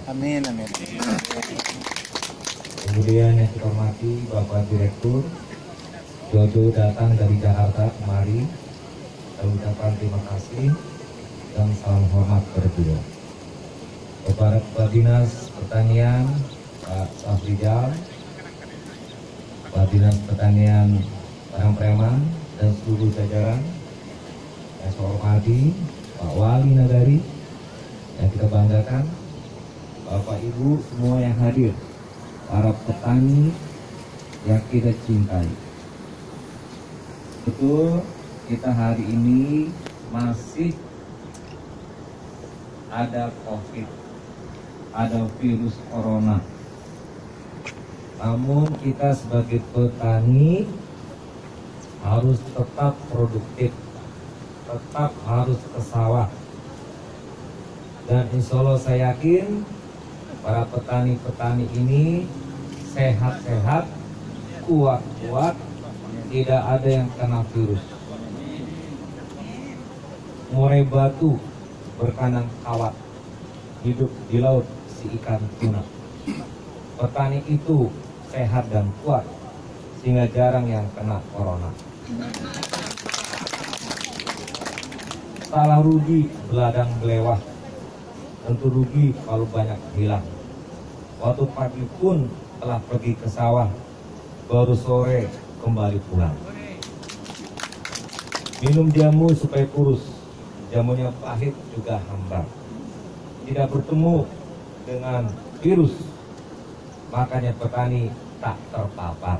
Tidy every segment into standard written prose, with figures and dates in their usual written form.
Amin, amin. Kemudian yang kita hormati Bapak Direktur Jojo datang dari Jakarta kemari. Saya ucapkan terima kasih dan salam hormat kepada beliau. Kepada Kepala Dinas Pertanian Pak Safrijal, Kepala Dinas Pertanian Parangpreman dan seluruh jajaran yang saya hormati, Pak Wali Nagari yang kita banggakan, Bapak Ibu semua yang hadir, para petani yang kita cintai. Betul, kita hari ini masih ada COVID, ada virus corona. Namun kita sebagai petani harus tetap produktif, tetap harus ke sawah. Dan insya Allah saya yakin para petani-petani ini sehat-sehat, kuat-kuat, tidak ada yang kena virus. Murai batu berkandang kawat, hidup di laut si ikan tuna. Petani itu sehat dan kuat sehingga jarang yang kena corona. Salah rugi beladang belewah, tentu rugi kalau banyak hilang. Waktu pagi pun telah pergi ke sawah, baru sore kembali pulang. Minum jamu supaya kurus, jamunya pahit juga hambar. Tidak bertemu dengan virus, makanya petani tak terpapar.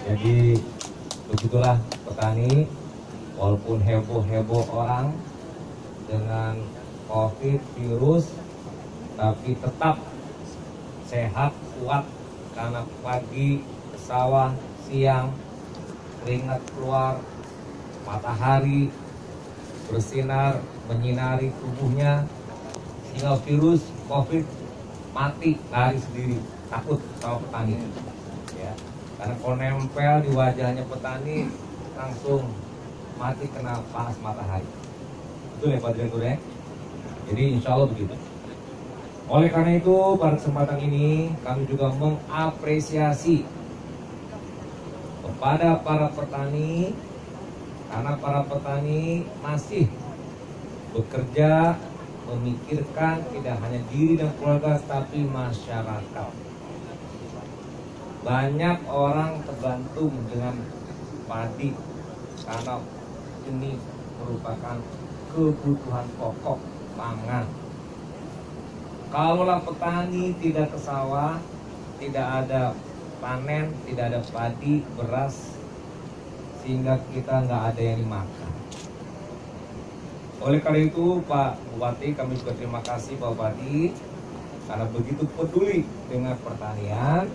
Jadi begitulah petani, walaupun heboh-heboh orang dengan COVID virus, tapi tetap sehat, kuat, karena pagi ke sawah, siang keringat keluar, matahari bersinar menyinari tubuhnya, sehingga virus COVID mati lari sendiri, takut sama petani. Ya, karena kalau nempel di wajahnya petani langsung mati kena panas matahari. Betul ya Pak Direktur ya? Jadi insya Allah begitu. Oleh karena itu pada kesempatan ini kami juga mengapresiasi kepada para petani, karena para petani masih bekerja memikirkan tidak hanya diri dan keluarga tapi masyarakat. Banyak orang tergantung dengan padi karena ini merupakan kebutuhan pokok pangan. Kalaulah petani tidak ke sawah, tidak ada panen, tidak ada padi, beras, sehingga kita nggak ada yang dimakan. Oleh karena itu Pak Bupati, kami juga terima kasih Pak Bupati karena begitu peduli dengan pertanian,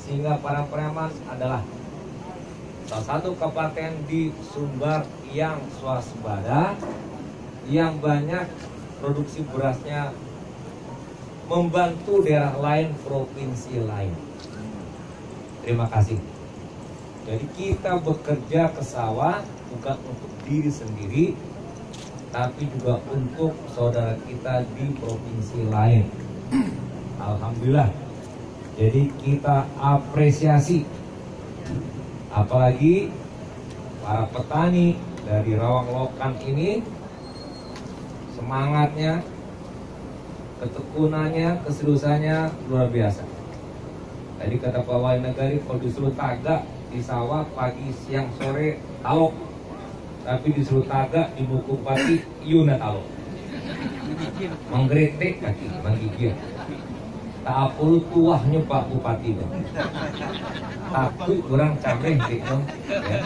sehingga Parangpreman adalah salah satu kabupaten di Sumbar yang swasembada, yang banyak produksi berasnya membantu daerah lain, provinsi lain. Terima kasih. Jadi kita bekerja ke sawah bukan untuk diri sendiri, tapi juga untuk saudara kita di provinsi lain. Alhamdulillah. Jadi kita apresiasi, apalagi para petani dari Rawang Lokan ini, semangatnya, ketekunannya, keseriusannya luar biasa. Tadi kata Pak Wali Nagari, kalau disuruh tagak di sawah pagi, siang, sore, talok. Tapi disuruh tagak di buku bupati, yuna talok. Menggretek kaki, menggigil. Tak apul tuahnya Pak Bupati dong. Tapi kurang capek dong. Ya.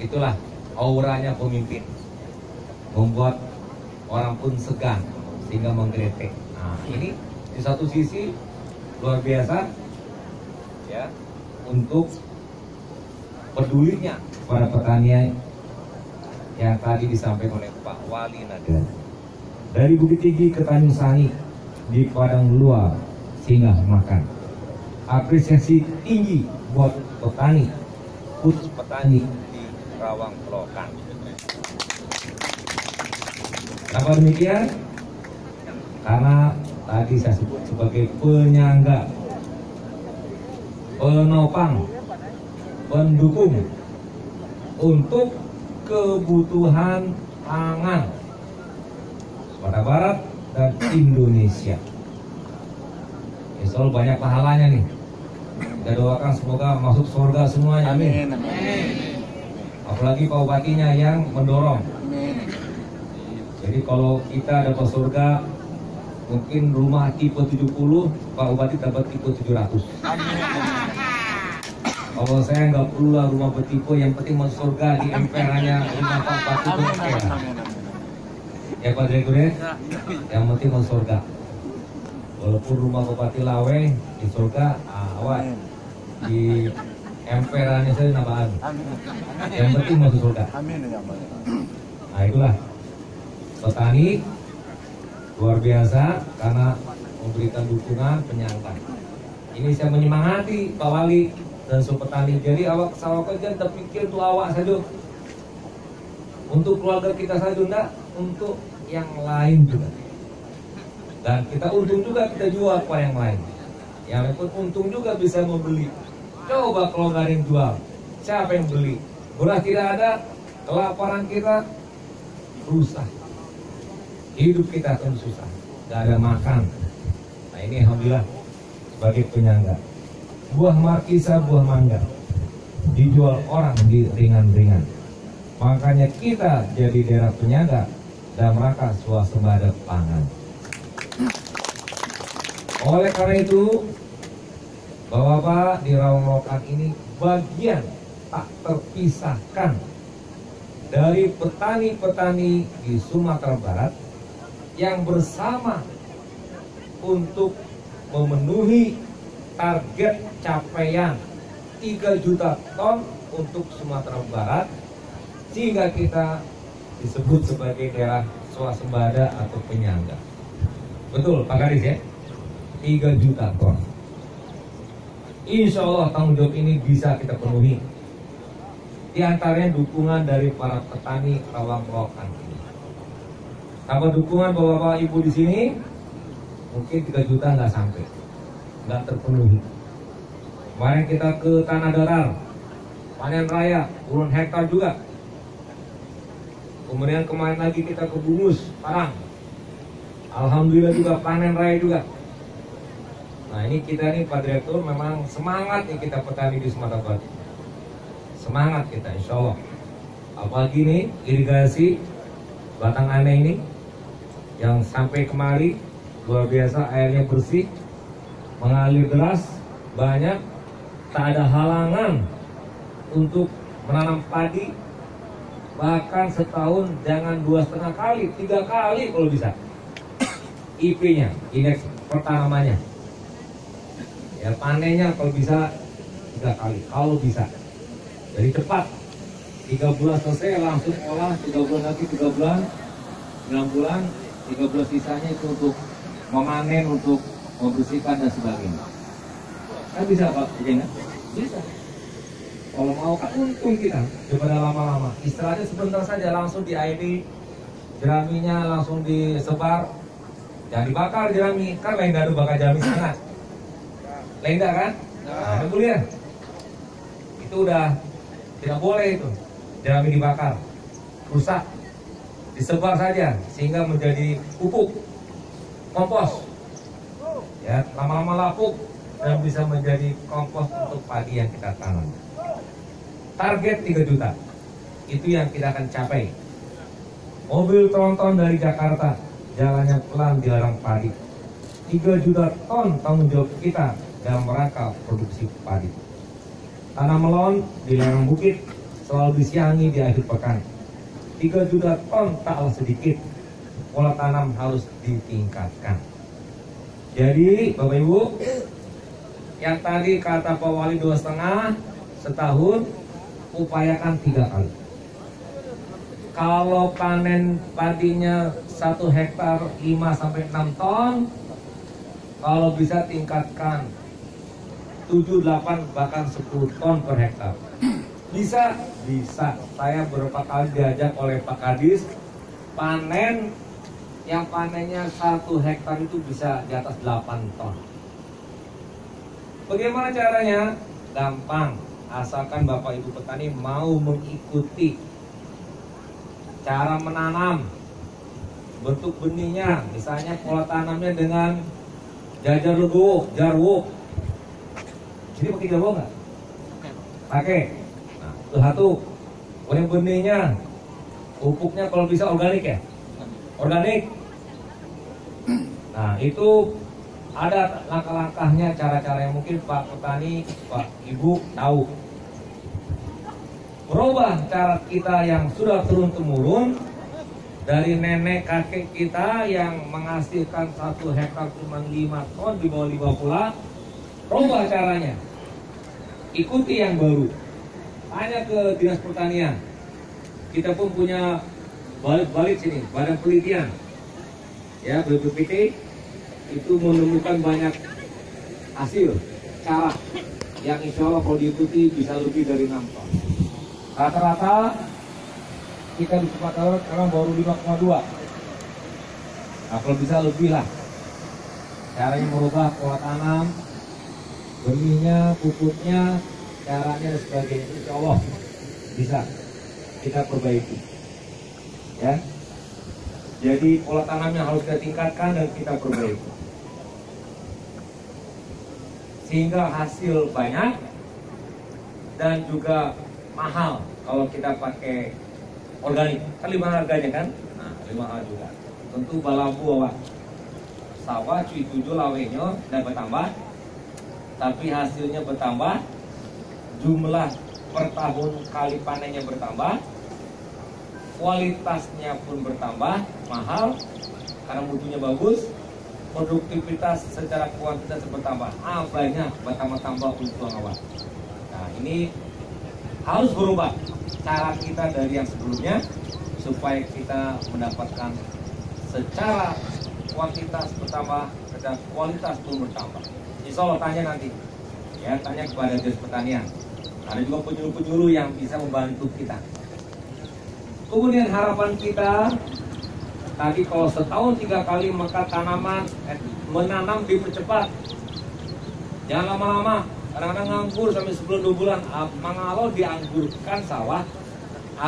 Itulah auranya pemimpin, membuat orang pun segan sehingga menggretek. Nah, ini di satu sisi luar biasa ya, untuk pedulinya para petani yang tadi disampaikan oleh Pak Wali Nagari. Dari Bukit Tinggi ke Tanjung Sari, di Padang Luar singgah makan. Apresiasi tinggi buat petani, khusus petani di Rawang Lokan. Kenapa demikian? tadi saya sebut sebagai penyangga, penopang, pendukung untuk kebutuhan pangan Sumatera Barat dan Indonesia. Insya Allah banyak pahalanya nih. Kita doakan semoga masuk surga semuanya. Amin. Apalagi Pak Bupatinya yang mendorong. Jadi kalau kita dapat surga, mungkin rumah tipe 70, Pak Bupati dapat tipe 700. Kalau saya nggak perlu lah rumah bertipe, yang penting masuk surga di emperannya rumah Pak Bupati oke lah. Ya Pak Direktur ya, yang penting masuk surga. Walaupun rumah Bupati Lawe di surga, awal di emperannya saya nambahan. Yang penting masuk surga. Nah itulah petani luar biasa karena memberikan dukungan penyangga. Ini saya menyemangati Pak Wali dan seluruh petani. Jadi awak sawah kerja terpikir untuk awak saja, untuk keluarga kita saja, enggak, untuk yang lain juga. Dan kita untung juga kita jual ke yang lain. Yang pun untung juga bisa membeli. Coba kalau nggak ada yang jual, siapa yang beli? Beras tidak ada, kelaparan kita rusak. Hidup kita akan susah, nggak ada makan. Nah ini alhamdulillah sebagai penyangga. Buah markisa, buah mangga dijual orang di ringan-ringan. Makanya kita jadi daerah penyangga dalam rangka swasembada pangan. Oleh karena itu, Bapak-bapak di Rawang Lokan ini bagian tak terpisahkan dari petani-petani di Sumatera Barat yang bersama untuk memenuhi target capaian 3 juta ton untuk Sumatera Barat, sehingga kita disebut sebagai daerah swasembada atau penyangga. Betul Pak Kadis ya, 3 juta ton. Insya Allah tanggung jawab ini bisa kita penuhi. Di antaranya dukungan dari para petani Rawang Lokan ini. Tanpa dukungan bapak-bapak ibu di sini, mungkin 3 juta nggak sampai, nggak terpenuhi. Kemarin kita ke Tanah Datar, panen raya, puluhan hektar juga. Kemudian kemarin lagi kita ke Bungus, Parang. Alhamdulillah juga panen raya juga. Nah ini kita nih Pak Direktur memang semangat nih kita petani di Sumatera Barat. Semangat kita insya Allah. Apalagi nih irigasi Batang Aneh ini yang sampai kemari luar biasa, airnya bersih, mengalir deras, banyak, tak ada halangan untuk menanam padi. Bahkan setahun jangan 2,5 kali, 3 kali kalau bisa. IP-nya, indeks pertanamannya. Ya panennya kalau bisa 3 kali, kalau bisa. Jadi cepat, 3 bulan selesai langsung olah, 3 bulan lagi, 3 bulan, 9 bulan, 3 bulan sisanya itu untuk memanen, untuk membersihkan dan sebagainya. Kan bisa Pak, ya, bisa. Kalau mau kan untung kita, daripada lama-lama. Istirahatnya sebentar saja, langsung di ID, jeraminya langsung disebar. Jangan dibakar jerami, kan Lenda itu bakar jerami sangat. Lenda kan? Nah, boleh. Itu udah tidak boleh itu. Jerami dibakar, rusak. Disebar saja sehingga menjadi pupuk, kompos. Ya, lama-lama lapuk dan bisa menjadi kompos untuk padi yang kita tanam. Target 3 juta. Itu yang kita akan capai. Mobil tronton dari Jakarta, jalannya pelan dilarang padi. 3 juta ton tanggung jawab kita dalam rangka produksi padi. Tanah melon di lereng bukit selalu disiangi di akhir pekan. 3 juta ton taklah sedikit. Pola tanam harus ditingkatkan. Jadi Bapak Ibu, yang tadi kata Pak Wali 2,5 setahun, upayakan 3 kali. Kalau panen padinya 1 hektar 5-6 ton, kalau bisa tingkatkan 7-8 bahkan 10 ton per hektar. Bisa, bisa. Saya beberapa kali diajak oleh Pak Kadis panen yang panennya 1 hektar itu bisa di atas 8 ton. Bagaimana caranya? Gampang, asalkan Bapak Ibu petani mau mengikuti cara menanam, bentuk benihnya, misalnya pola tanamnya dengan jajar legowo, jarwo. Ini pakai jarwo nggak? Pakai. Nah, itu satu. Kemudian benihnya, pupuknya kalau bisa organik ya, organik. Nah, itu ada langkah-langkahnya, cara-cara yang mungkin Pak Petani, Pak Ibu tahu. Merubah cara kita yang sudah turun-temurun dari nenek kakek kita yang menghasilkan 1 hektar cuma 5 ton di bawah 5 pula. Rubah caranya, ikuti yang baru. Tanya ke Dinas Pertanian. Kita pun punya balik sini, Badan Penelitian, ya, BPPT itu menemukan banyak hasil cara yang insya Allah kalau diikuti bisa lebih dari 6 ton. Rata-rata kita di Sumatera sekarang baru 5,2. Nah, kalau bisa lebih lah. Caranya merubah pola tanam, benihnya, pupuknya, caranya dan sebagainya. Insya Allah bisa kita perbaiki. Ya. Jadi pola tanamnya harus kita tingkatkan dan kita perbaiki. Sehingga hasil banyak dan juga mahal kalau kita pakai organik. Kan 5 harganya kan? Nah, 5 juga. Tentu balabu awak. Sawah cuy 7 lawenya dan bertambah. Tapi hasilnya bertambah. Jumlah per tahun kali panennya bertambah. Kualitasnya pun bertambah, mahal karena mutunya bagus. Produktivitas secara kuantitas bertambah. Banyak bertambah-tambah untuk awak. Nah, ini harus berubah cara kita dari yang sebelumnya supaya kita mendapatkan secara kuantitas bertambah dan kualitas pun bertambah. Insya Allah tanya nanti, ya, tanya kepada Dinas Pertanian. Ada juga penyuluh-penyuluh yang bisa membantu kita. Kemudian harapan kita tadi kalau setahun 3 kali maka tanaman menanam dipercepat. Jangan lama-lama. Kadang-kadang nganggur sampai sebulan 2 bulan. Mangalo dianggurkan sawah,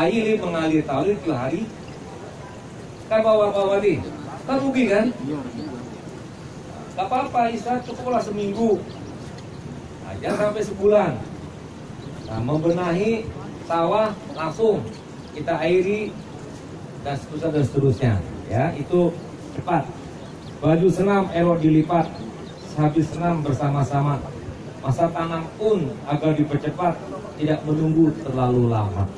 air mengalir talir 3 hari. Kan bawa-bawa nih, kan rugi kan? Gak apa-apa, istirahat cukuplah seminggu. Nah, jangan sampai sebulan. Nah, membenahi sawah langsung kita airi dan seterusnya. Ya, itu cepat. Baju senam elok dilipat, habis senam bersama-sama. Masa tanam pun agar dipercepat, tidak menunggu terlalu lama.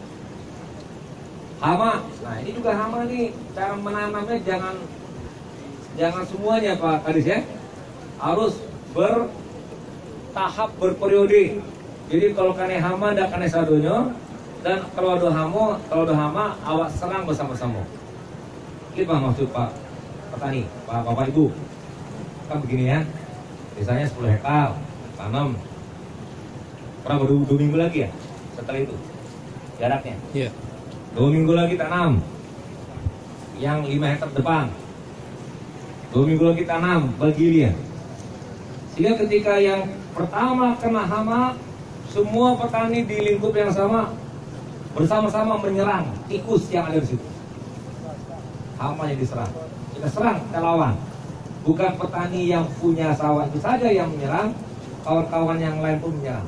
Hama, nah ini juga hama nih, cara menanamnya jangan semuanya Pak Kadis ya, harus bertahap, berperiode. Jadi kalau kane hama ndak kane sadonyo, dan kalau ada hama awak serang bersama-sama. Ini Pak maksud Pak Petani, Bapak Ibu, kan begini ya, misalnya 10 hektar tanam, berapa 2 minggu lagi ya setelah itu jaraknya, 2 minggu lagi tanam yang 5 hektar depan, 2 minggu lagi tanam bagilia. Sehingga ketika yang pertama kena hama, semua petani di lingkup yang sama bersama-sama menyerang tikus yang ada di situ. Hama yang diserang, kita serang, kita lawan. Bukan petani yang punya sawah itu saja yang menyerang, kawan-kawan yang lain pun menyerang.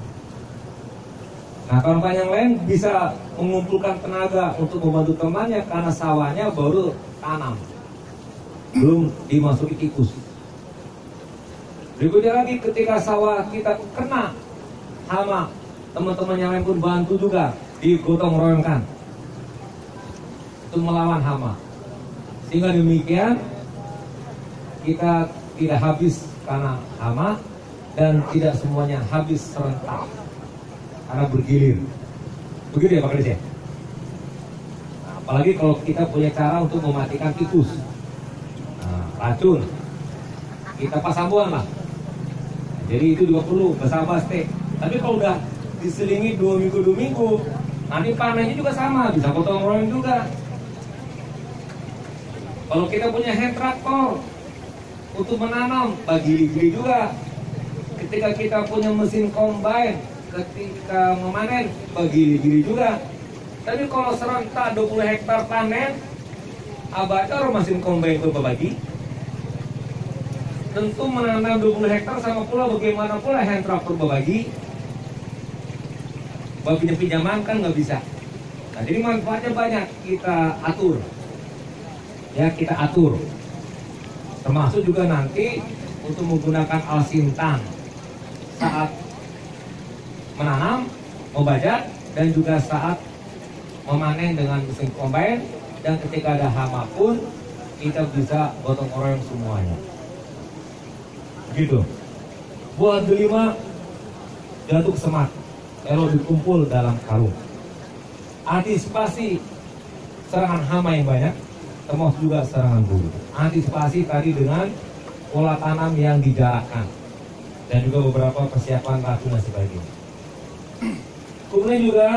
Nah, kawan-kawan yang lain bisa mengumpulkan tenaga untuk membantu temannya karena sawahnya baru tanam, belum dimasuki tikus. Berikutnya lagi ketika sawah kita kena hama, teman-teman yang lain pun bantu juga, digotong royongkan untuk melawan hama. Sehingga demikian kita tidak habis karena hama dan tidak semuanya habis serentak karena bergilir. Begitu ya Pak Kadis ya? Nah, apalagi kalau kita punya cara untuk mematikan tikus, racun, kita pasangbuan lah. Jadi itu juga perlu bersabar stay. Tapi kalau udah diselingi 2 minggu, nanti panennya juga sama, bisa potong royong juga. Kalau kita punya hand traktor untuk menanam, bagi gili juga. Ketika kita punya mesin combine, ketika memanen, bagi gili juga. Tapi kalau serentak 20 hektar panen, abacor mesin combine berbagi. Tentu menanam 20 hektar sama pula bagaimana pula hand traktor berbagi. Baginya pinjaman kan nggak bisa. Nah, jadi manfaatnya banyak, kita atur. Ya, kita atur. Termasuk juga nanti untuk menggunakan alsintan saat menanam, membajak, dan juga saat memanen dengan mesin combine. Dan ketika ada hama pun kita bisa gotong royong semuanya. Gitu. Buat delima jatuh semat, elo dikumpul dalam karung. Antisipasi serangan hama yang banyak, termasuk juga serangan bulu. Antisipasi tadi dengan pola tanam yang dijarakkan dan juga beberapa persiapan racun dan sebagainya. Kemudian juga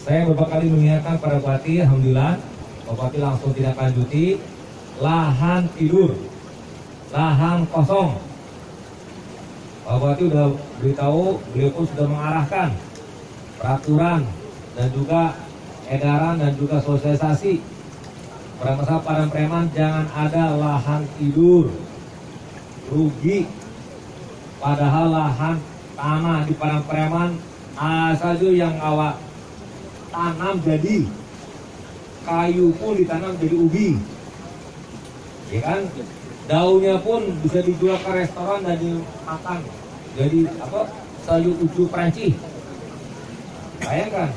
saya beberapa kali mengingatkan pada Bupati, alhamdulillah Bupati langsung tidak lanjuti lahan tidur, lahan kosong. Pak Bupati sudah beritahu, beliau pun sudah mengarahkan peraturan dan juga edaran dan juga sosialisasi pada masa Padang Preman, jangan ada lahan tidur rugi. Padahal lahan tanah di Padang Preman saja yang awak tanam jadi kayu pun ditanam jadi ubi, ya kan? Daunnya pun bisa dijual ke restoran dan dimakan jadi apa? Sayur uju Perancis. Bayangkan,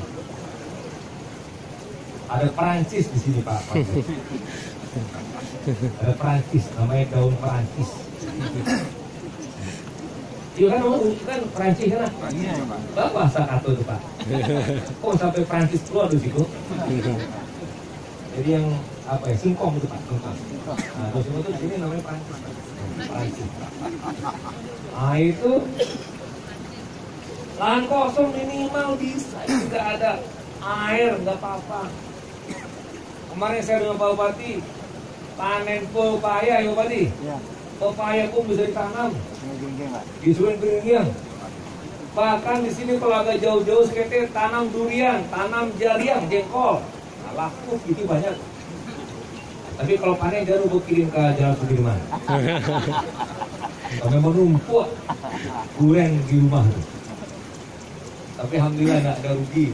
ada Perancis di sini Pak. Ada Perancis, namanya daun Perancis. Iya kan Perancis kan? Bapak bahasa kato itu Pak. Kok sampai Perancis keluar di situ? Jadi yang apa ya, singkong itu Pak, singkong. Nah, terus itu di sini namanya Perancis. Perancis. Nah itu lahan kosong minimal bisa juga ada air, nggak apa-apa. Kemarin saya dengan Pak Bupati panen pepaya ya Bupati. Ya. Pepaya pun bisa ditanam. Di Sungai Beringin. Bahkan di sini kalau agak jauh-jauh sekitar tanam durian, tanam jariang, jengkol. Nah, laku gitu banyak. Tapi kalau panen jangan lupa kirim ke Jalan Sudirman. Kami menumpuk goreng di rumah. Tapi alhamdulillah nggak ada rugi.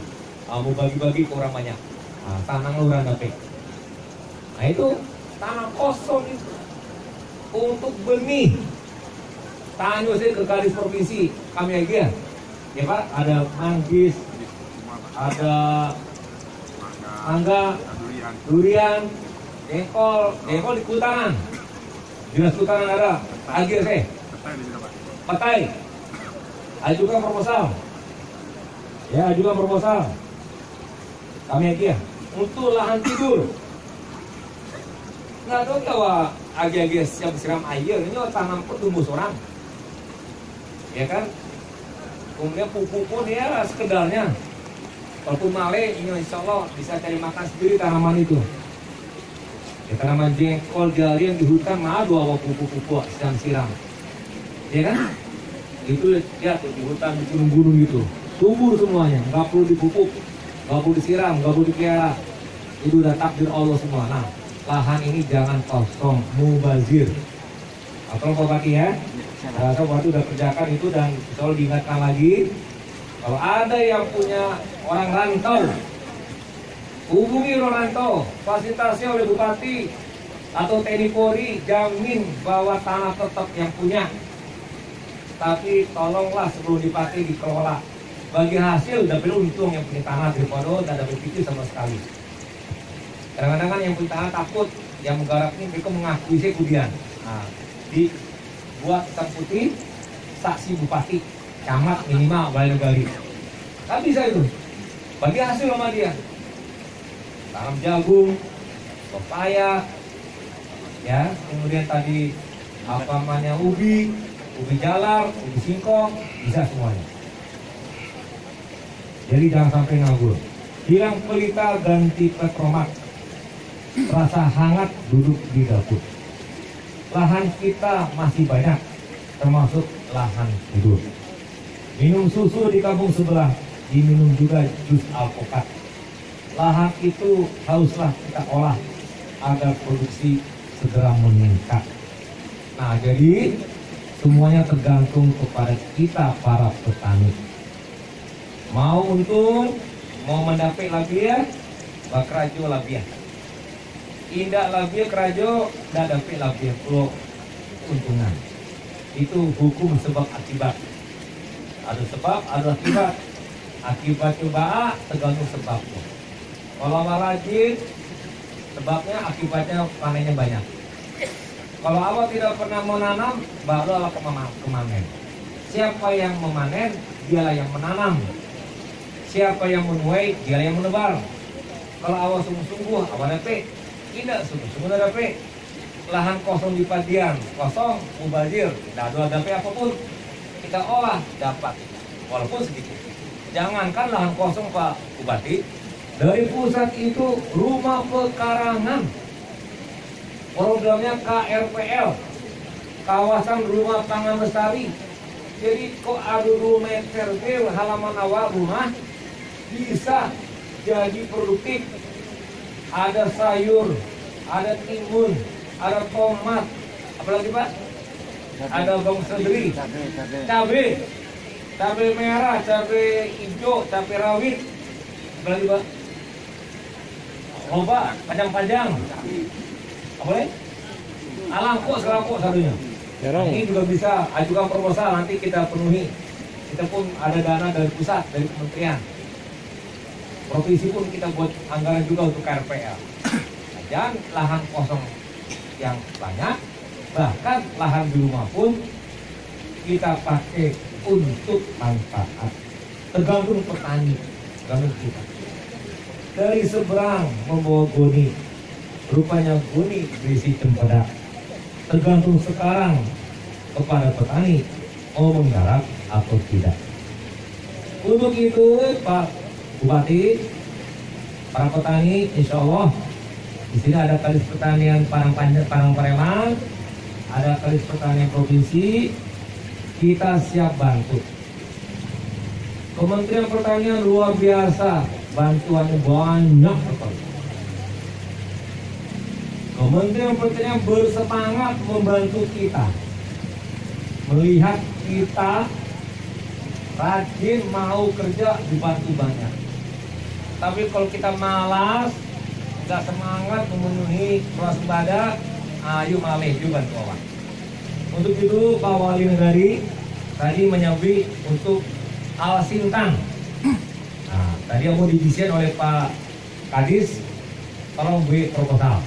Mau bagi-bagi ke orang banyak. Nah, tanam orang dapat. Nah itu tanah kosong itu untuk benih. Tanya saya ke Kadis Provinsi kami aja, ya Pak. Ada manggis, ada mangga, durian, jengkol di Kehutanan. Dinas Kehutanan ada. Agir saya. Petai. Ajukan proposal. Ya, ajukan proposal. Kami aja untuk lahan tidur. Nggak tahu bahwa agi-agi siap siram air ini tanam pun tumbuh seorang, ya kan? Kemudian pupuk pun ya sekedarnya. Walaupun male ini insya Allah bisa cari makan sendiri tanaman itu. Ya, tanaman jengkol jarian di hutan mah dua pupuk-pupuk siram, ya kan? Itu ya di hutan di gunung-gunung itu subur semuanya, nggak perlu dipupuk, nggak perlu disiram, nggak perlu dipelihara. Itu udah takdir Allah semua. Nah, lahan ini jangan kosong, mubazir. Atau Pak Bupati ya, saya Pak Bupati udah kerjakan itu dan selalu diingatkan lagi. Kalau ada yang punya orang rantau, hubungi orang rantau, fasilitasi oleh Bupati atau TNI Polri, jamin bahwa tanah tetap yang punya. Tapi tolonglah sebelum dipakai dikelola. Bagi hasil dapat untung yang punya tanah daripada tidak dapat pikir sama sekali. Kadang-kadang kan yang punya tanah takut, yang menggarap ini mereka mengakui saya kemudian. Nah, dibuat hitam putih, saksi bupati, camat minimal, balai negari. Kan bisa itu, bagi hasil sama dia. Tanam jagung, pepaya, ya, kemudian tadi apa namanya ubi jalar, ubi singkong, bisa semuanya. Jadi jangan sampai nganggur. Hilang pelita ganti petromak. Rasa hangat duduk di dapur. Lahan kita masih banyak, termasuk lahan tidur. Minum susu di kampung sebelah, diminum juga jus alpukat. Lahan itu haruslah kita olah agar produksi segera meningkat. Nah, jadi semuanya tergantung kepada kita para petani. Mau untung, mau mendapat labiah, bakrajo labiah. Indah labiah kerajo, dah dapat labiah pulau untungan. Itu hukum sebab akibat. Ada sebab, ada akibat. Akibat coba tergantung sebabnya. Kalau rajin, sebabnya akibatnya panennya banyak. Kalau awal tidak pernah menanam, baru awal kemanen. Siapa yang memanen, dialah yang menanam. Siapa yang menuai, dialah yang menebar. Kalau awal sungguh-sungguh, awal dapat. Tidak sungguh-sungguh dapat. Lahan kosong di padian, kosong, mubazir, tidak ada dapat apapun. Kita olah, dapat. Walaupun sedikit. Jangankan lahan kosong Pak Bupati, dari pusat itu rumah pekarangan. Programnya KRPL, kawasan rumah pangan lestari. Jadi kok ada meter halaman awal rumah bisa jadi produktif. Ada sayur, ada timun, ada tomat, apalagi Pak? Ada bawang seledri, cabai merah, cabai hijau, cabai rawit, apalagi Pak? Loba, panjang-panjang. Apa lagi? Alangkok, selangkok satunya. Ini juga bisa ajukan proposal, nanti kita penuhi. Kita pun ada dana dari pusat, dari kementerian. Provinsi pun kita buat anggaran juga untuk KRPL. Dan lahan kosong yang banyak, bahkan lahan di rumah pun kita pakai untuk manfaat. Tergantung petani, tergantung kita. Dari seberang membawa goni, rupanya goni berisi cempedak. Tergantung sekarang kepada petani mau menggarap atau tidak. Untuk itu Pak Bupati, para petani, insya Allah di sini ada Kadis Pertanian Parang Pareman, ada Kadis Pertanian Provinsi, kita siap bantu. Kementerian Pertanian luar biasa, bantuannya banyak sekali. Kementerian Pertanian bersemangat membantu kita, melihat kita rajin mau kerja dibantu banyak. Tapi kalau kita malas, nggak semangat memenuhi swasembada, ayo malih juga bantu orang. Untuk itu Pak Wali Negari tadi menyambi untuk Al-Sintan. Nah, tadi yang mau didesain oleh Pak Kadis, tolong beri proposal.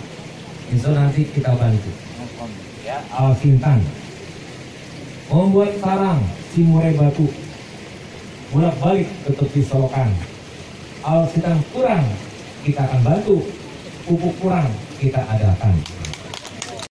Insya Allah nanti kita bantu. Ya, Al-Sintan membuat sarang simurai batu, bolak-balik ke tepi selokan. Al-Sintan kurang, kita akan bantu. Pupuk kurang, kita adakan.